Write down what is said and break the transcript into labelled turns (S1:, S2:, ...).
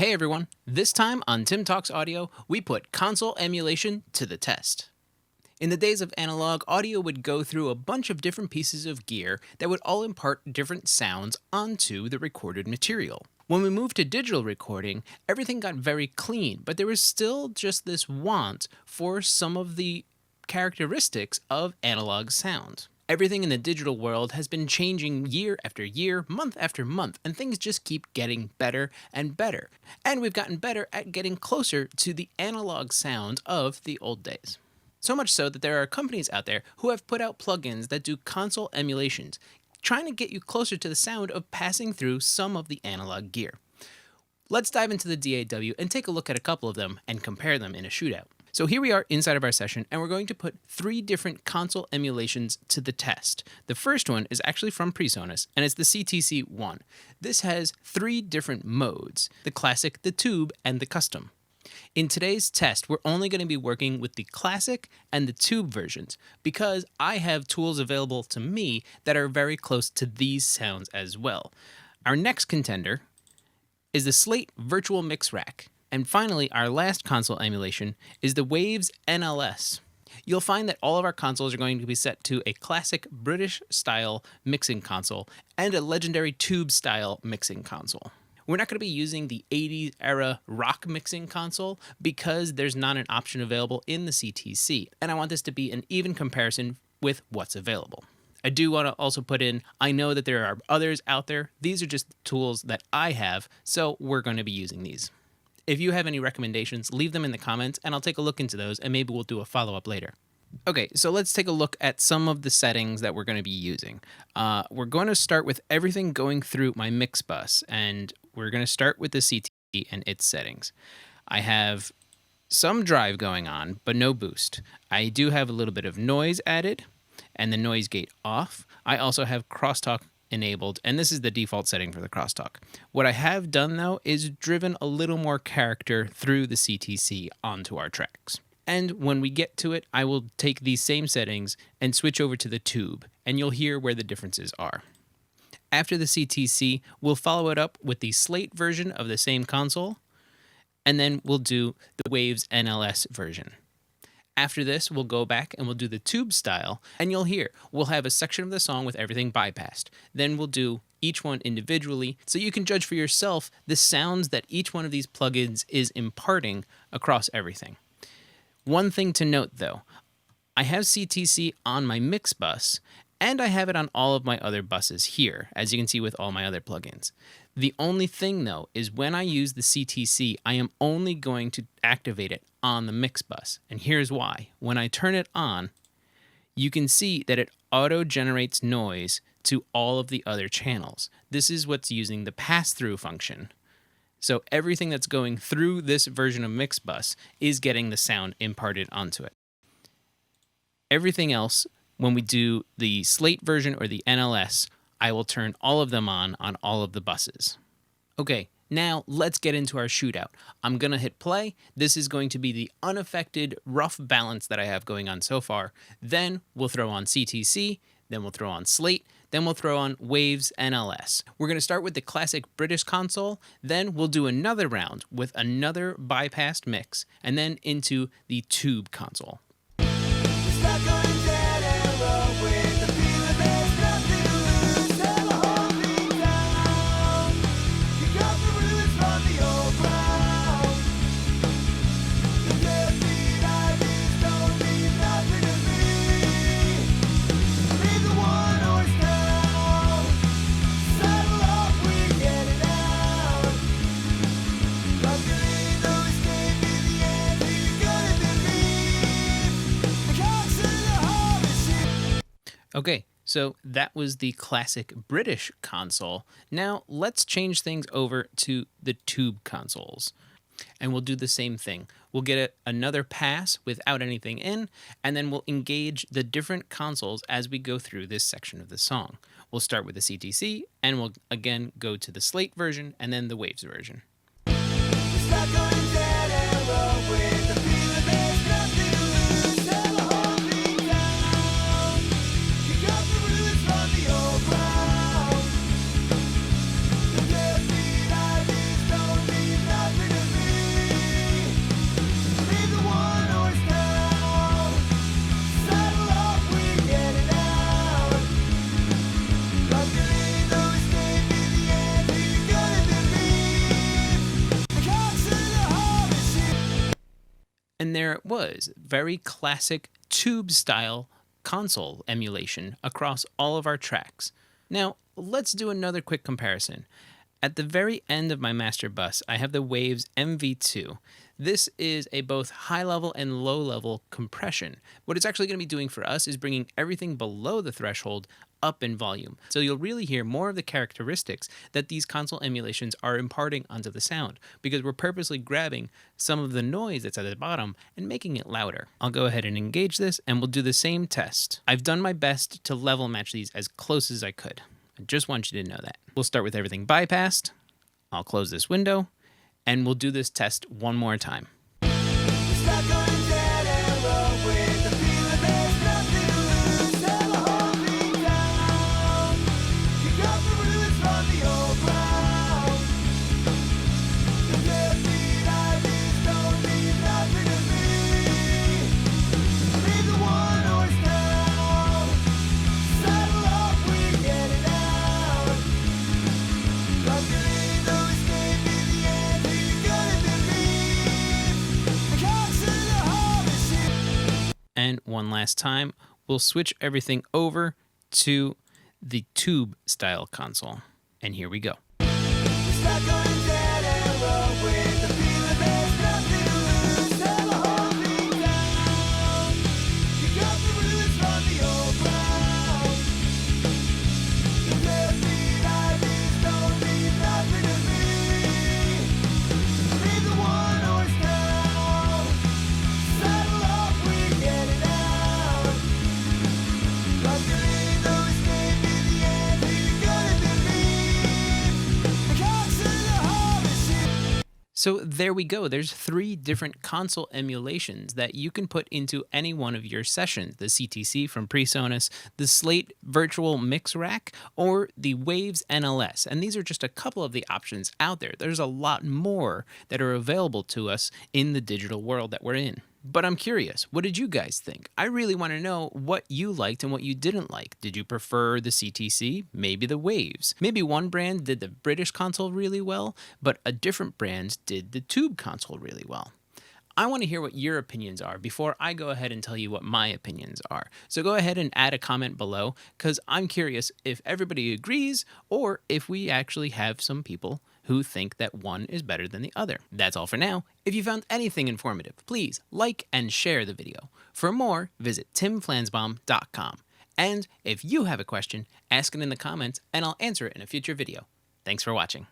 S1: Hey everyone, this time on Tim Talks Audio, we put console emulation to the test. In the days of analog, audio would go through a bunch of different pieces of gear that would all impart different sounds onto the recorded material. When we moved to digital recording, everything got very clean, but there was still just this want for some of the characteristics of analog sound. Everything in the digital world has been changing year after year, month after month, and things just keep getting better and better. And we've gotten better at getting closer to the analog sound of the old days. So much so that there are companies out there who have put out plugins that do console emulations, trying to get you closer to the sound of passing through some of the analog gear. Let's dive into the DAW and take a look at a couple of them and compare them in a shootout. So here we are inside of our session, and we're going to put 3 different console emulations to the test. The first one is actually from Presonus, and it's the CTC One. This has 3 different modes: the classic, the tube, and the custom. In today's test, we're only going to be working with the classic and the tube versions because I have tools available to me that are very close to these sounds as well. Our next contender is the Slate Virtual Mix Rack. And finally, our last console emulation is the Waves NLS. You'll find that all of our consoles are going to be set to a classic British-style mixing console and a legendary tube-style mixing console. We're not going to be using the 80s era rock mixing console because there's not an option available in the CTC, and I want this to be an even comparison with what's available. I do want to also put in, I know that there are others out there. These are just tools that I have, so we're going to be using these. If you have any recommendations, leave them in the comments and I'll take a look into those and maybe we'll do a follow-up later. Okay, so let's take a look at some of the settings that we're going to be using. We're going to start with everything going through my mix bus, and we're going to start with the CTC and its settings. I have some drive going on, but no boost. I do have a little bit of noise added and the noise gate off. I also have crosstalk enabled, and this is the default setting for the crosstalk. What I have done though is driven a little more character through the CTC onto our tracks. And when we get to it, I will take these same settings and switch over to the tube, and you'll hear where the differences are. After the CTC, we'll follow it up with the Slate version of the same console, and then we'll do the Waves NLS version. After this, we'll go back and we'll do the tube style, and you'll hear we'll have a section of the song with everything bypassed. Then we'll do each one individually so you can judge for yourself the sounds that each one of these plugins is imparting across everything. One thing to note though, I have CTC on my mix bus, and I have it on all of my other buses here, as you can see with all my other plugins. The only thing though is when I use the CTC, I am only going to activate it on the mix bus. And here's why. When I turn it on, you can see that it auto-generates noise to all of the other channels. This is what's using the pass-through function. So everything that's going through this version of mix bus is getting the sound imparted onto it. Everything else, when we do the Slate version or the NLS, I will turn all of them on all of the buses. Okay, now let's get into our shootout. I'm going to hit play. This is going to be the unaffected rough balance that I have going on so far. Then we'll throw on CTC, then we'll throw on Slate, then we'll throw on Waves NLS. We're going to start with the classic British console, then we'll do another round with another bypassed mix, and then into the tube console. Okay, so that was the classic British console. Now let's change things over to the tube consoles. And we'll do the same thing. We'll get another pass without anything in, and then we'll engage the different consoles as we go through this section of the song. We'll start with the CTC, and we'll again go to the Slate version, and then the Waves version. And there it was, very classic tube-style console emulation across all of our tracks. Now, let's do another quick comparison. At the very end of my master bus, I have the Waves MV2. This is a both high-level and low-level compression. What it's actually going to be doing for us is bringing everything below the threshold up in volume. So you'll really hear more of the characteristics that these console emulations are imparting onto the sound, because we're purposely grabbing some of the noise that's at the bottom and making it louder. I'll go ahead and engage this, and we'll do the same test. I've done my best to level match these as close as I could. I just want you to know that. We'll start with everything bypassed. I'll close this window, and we'll do this test one more time. And one last time, we'll switch everything over to the tube style console. And here we go. So there we go. There's 3 different console emulations that you can put into any one of your sessions. The CTC from Presonus, the Slate Virtual Mix Rack, or the Waves NLS. And these are just a couple of the options out there. There's a lot more that are available to us in the digital world that we're in. But I'm curious, what did you guys think? I really want to know what you liked and what you didn't like. Did you prefer the CTC? Maybe the Waves? Maybe one brand did the British console really well, but a different brand did the tube console really well. I want to hear what your opinions are before I go ahead and tell you what my opinions are. So go ahead and add a comment below, because I'm curious if everybody agrees or if we actually have some people who think that one is better than the other. That's all for now. If you found anything informative, please like and share the video. For more, visit timflansbaum.com. And if you have a question, ask it in the comments and I'll answer it in a future video. Thanks for watching.